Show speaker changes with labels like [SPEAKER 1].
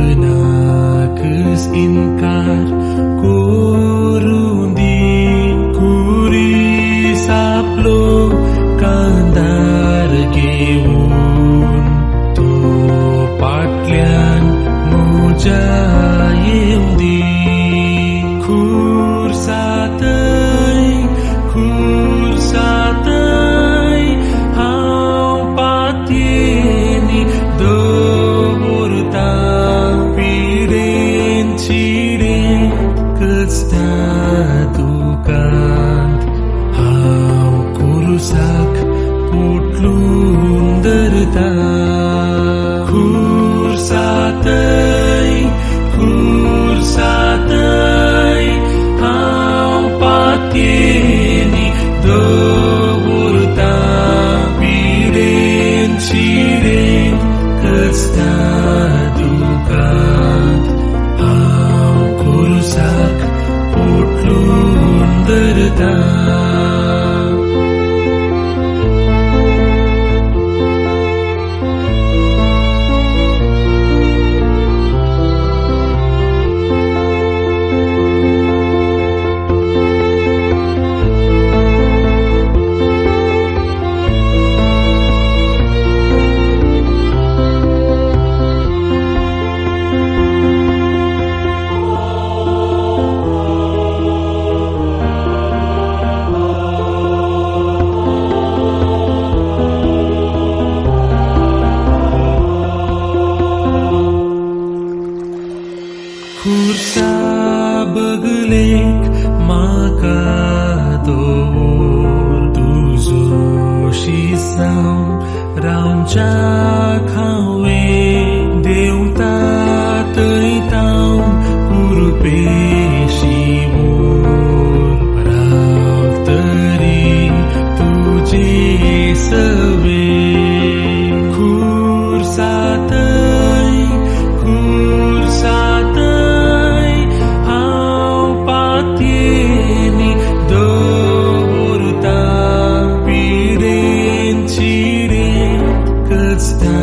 [SPEAKER 1] Benakes inkar kurundi kuri saplo kandar geun to patlian muja yeudi khur satai hau patieni dorta piren chiren kestatukant hau kurusak putlun derta khur satai hau patieni dorta piren chiren kestatukant hau kurusak putlun derta Kursa begelek maka dor tuzo shisam rauncha khawe deuta tăitau kurpe shivor raktari tuje save kursatai hau patieni dorta piren chiren kesta